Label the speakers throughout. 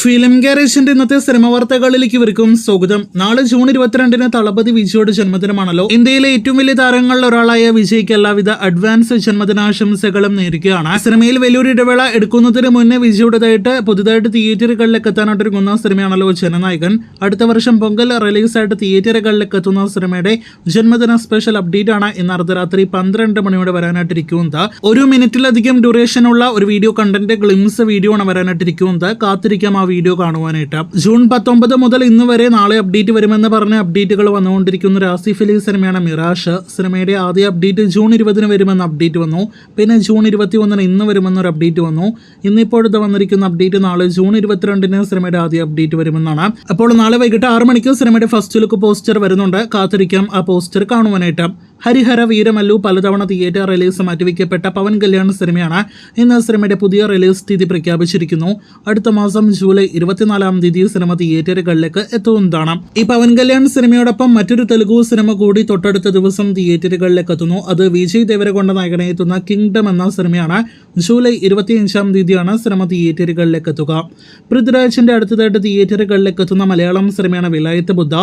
Speaker 1: Film ഗാരേജിന്റെ ഇന്നത്തെ cinema വാർത്തകളിലേക്ക് ഇവർക്കും സ്വാഗതം. നാളെ ജൂൺ 22-ന് തളപതി വിജയുടെ ജന്മദിനമാണല്ലോ. ഇന്ത്യയിലെ ഏറ്റവും വലിയ താരങ്ങളിൽ ഒരാളായ വിജയ്ക്ക് എല്ലാവിധ അഡ്വാൻസ് ജന്മദിനാശംസകളും നേരുകയാണ്. സിനിമയിൽ വലിയൊരു ഇടവേള എടുക്കുന്നതിന് മുന്നേ വിജയുടേതായിട്ട് പുതുതായിട്ട് തിയേറ്ററുകളിലേക്ക് എത്താനായിട്ടൊരുങ്ങുന്ന സിനിമയാണല്ലോ ജനനായകൻ. അടുത്ത വർഷം പൊങ്കൽ റിലീസായിട്ട് തിയേറ്ററുകളിലേക്ക് എത്തുന്ന സിനിമയുടെ ജന്മദിന സ്പെഷ്യൽ അപ്ഡേറ്റ് ആണ് ഇന്ന് അർദ്ധരാത്രി 12 മണിയോടെ വരാനായിട്ടിരിക്കുന്നത്. 1 മിനിറ്റിലധികം ഡ്യൂറേഷനുള്ള ഒരു വീഡിയോ കണ്ടന്റ് ഗ്ലിംസ് വീഡിയോ ആണ് വരാനായിട്ടിരിക്കുന്നത്. കാത്തിരിക്കാം ആ വീഡിയോ കാണുവാനായിട്ട്. ജൂൺ 19 മുതൽ ഇന്ന് വരെ നാളെ അപ്ഡേറ്റ് വരുമെന്ന് പറഞ്ഞ അപ്ഡേറ്റുകൾ വന്നുകൊണ്ടിരിക്കുന്ന ആസിഫ് അലി സിനിമയാണ് മിറാഷ്. സിനിമയുടെ ആദ്യ അപ്ഡേറ്റ് ജൂൺ 20-ന് വരുമെന്ന് അപ്ഡേറ്റ് വന്നു. പിന്നെ ജൂൺ 21-ന് ഇന്ന് വരുമെന്നൊരു അപ്ഡേറ്റ് വന്നു. ഇന്നിപ്പോഴത്തെ വന്നിരിക്കുന്ന അപ്ഡേറ്റ് നാളെ ജൂൺ 22-ന് സിനിമയുടെ ആദ്യ അപ്ഡേറ്റ് വരുമെന്നാണ്. അപ്പോൾ നാളെ വൈകിട്ട് 6 മണിക്ക് സിനിമയുടെ ഫസ്റ്റ് ലുക്ക് പോസ്റ്റർ വരുന്നുണ്ട്. കാത്തിരിക്കാം ആ പോസ്റ്റർ കാണുവാനായിട്ട്. ഹരിഹര വീരമല്ലു പലതവണ തിയേറ്റർ റിലീസ് മാറ്റിവെക്കപ്പെട്ട പവൻ കല്യാൺ സിനിമയാണ് ഇന്ന് സിനിമയുടെ പുതിയ റിലീസ് തീയതി പ്രഖ്യാപിച്ചിരിക്കുന്നു. അടുത്ത മാസം ജൂലൈ 24-ാം തീയതി സിനിമ തിയേറ്ററുകളിലേക്ക് എത്തുന്നതാണ്. ഈ പവൻ കല്യാൺ സിനിമയോടൊപ്പം മറ്റൊരു തെലുഗു സിനിമ കൂടി തൊട്ടടുത്ത ദിവസം തിയേറ്ററുകളിലേക്ക് എത്തുന്നു. അത് വിജയ് ദേവരകൊണ്ട നായകനെ എത്തുന്ന കിങ്ഡം എന്ന സിനിമയാണ്. ജൂലൈ 25-ാം തീയതിയാണ് സിനിമ തിയേറ്ററുകളിലേക്ക് എത്തുക. പൃഥ്വിരാജിന്റെ അടുത്തതായിട്ട് തിയേറ്ററുകളിലേക്ക് എത്തുന്ന മലയാളം സിനിമയാണ് വിലായത്ത് ബുദ്ധ.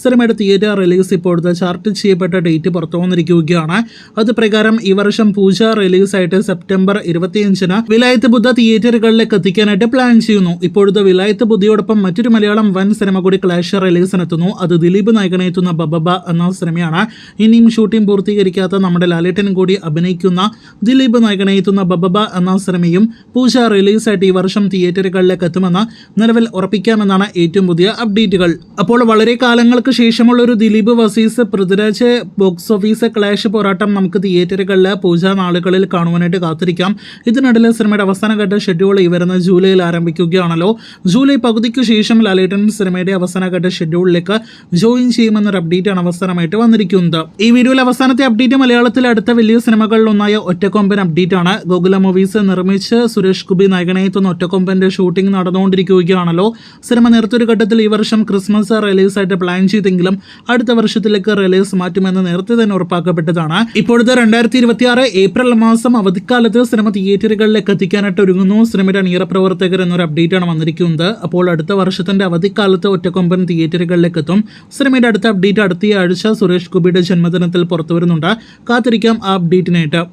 Speaker 1: സിനിമയുടെ തിയേറ്റർ റിലീസ് ഇപ്പോഴത്തെ ചാർട്ട് ചെയ്യപ്പെട്ട ഡേറ്റ് പുറത്തു വന്നിരിക്കുകയാണ്. അത് പ്രകാരം ഈ വർഷം പൂജ റിലീസായിട്ട് സെപ്റ്റംബർ 25-ന് വിലായത്ത് ബുദ്ധ തിയേറ്ററുകളിലേക്ക് എത്തിക്കാനായിട്ട് പ്ലാൻ ചെയ്യുന്നു. ഇപ്പോഴത്തെ വിലായത്ത് ബുദ്ധയോടൊപ്പം മറ്റൊരു മലയാളം വൻ സിനിമ കൂടി ക്ലാഷ് റിലീസിനെത്തുന്നു. അത് ദിലീപ് നായകനെ എത്തുന്ന ബബബ എന്ന സിനിമയാണ്. ഇനിയും ഷൂട്ടിംഗ് പൂർത്തീകരിക്കാത്ത നമ്മുടെ ലാലേട്ടൻ കൂടി അഭിനയിക്കുന്ന ദിലീപ് നായകനെ എത്തുന്ന ബബബ എന്ന സിനിമയും പൂജ റിലീസായിട്ട് ഈ വർഷം തിയേറ്ററുകളിലേക്ക് എത്തുമെന്ന് നിലവിൽ ഉറപ്പിക്കാമെന്നാണ് ഏറ്റവും പുതിയ അപ്ഡേറ്റുകൾ. അപ്പോൾ വളരെ കാലങ്ങൾക്ക് ശേഷമുള്ള ഒരു Dileep versus Prithviraj box office clash പോരാട്ടം നമുക്ക് തിയേറ്ററുകളിൽ പൂജ നാളുകളിൽ കാണുവാനായിട്ട് കാത്തിരിക്കാം. ഇതിനിടയിൽ സിനിമയുടെ അവസാനഘട്ട ഷെഡ്യൂൾ ഈ വരുന്ന ജൂലൈയിൽ ആരംഭിക്കുകയാണല്ലോ. ജൂലൈ പകുതിക്ക് ശേഷം ലാലേട്ടൻ സിനിമയുടെ അവസാനഘട്ട ഷെഡ്യൂളിലേക്ക് ജോയിൻ ചെയ്യുമെന്നൊരു അപ്ഡേറ്റ് ആണ് അവസാനമായിട്ട് വന്നിരിക്കുന്നത്. ഈ വീഡിയോയിൽ അവസാനത്തെ അപ്ഡേറ്റ് മലയാളത്തിലെ അടുത്ത വലിയ സിനിമകളിലൊന്നായ ഒറ്റക്കൊമ്പൻ അപ്ഡേറ്റ് ആണ്. ഗോകുല മൂവീസ് നിർമ്മിച്ച് സുരേഷ് ഗോപി നായകനെ എത്തുന്ന ഒറ്റക്കൊമ്പന്റെ ഷൂട്ടിംഗ് നടന്നുകൊണ്ടിരിക്കുകയാണല്ലോ. സിനിമ നേരത്തൊരു ഘട്ടത്തിൽ ഈ വർഷം ക്രിസ്മസ് റിലീസായിട്ട് പ്ലാൻ ചെയ്തെങ്കിലും അടുത്ത വർഷത്തിലേക്ക് റിലീസ് മാറ്റുമെന്ന് നേരത്തെ തന്നെ ഉറപ്പാക്കപ്പെട്ടതാണ്. ഇപ്പോഴത്തെ 2026 ഏപ്രിൽ മാസം അവധിക്കാലത്ത് സിനിമ തിയേറ്ററുകളിലേക്ക് എത്തിക്കാനായിട്ട് ഒരുങ്ങുന്നു സിനിമയുടെ അണിയറ പ്രവർത്തകർ എന്നൊരു അപ്ഡേറ്റ് ആണ് വന്നിരിക്കുന്നത്. അപ്പോൾ അടുത്ത വർഷത്തിന്റെ അവധിക്കാലത്ത് ഒറ്റക്കൊമ്പൻ തിയേറ്ററുകളിലേക്ക് എത്തും. സിനിമയുടെ അടുത്ത അപ്ഡേറ്റ് അടുത്ത ആഴ്ച സുരേഷ് ഗോപിയുടെ ജന്മദിനത്തിൽ പുറത്തു വരുന്നുണ്ട്. കാത്തിരിക്കാം ആ അപ്ഡേറ്റിനായിട്ട്.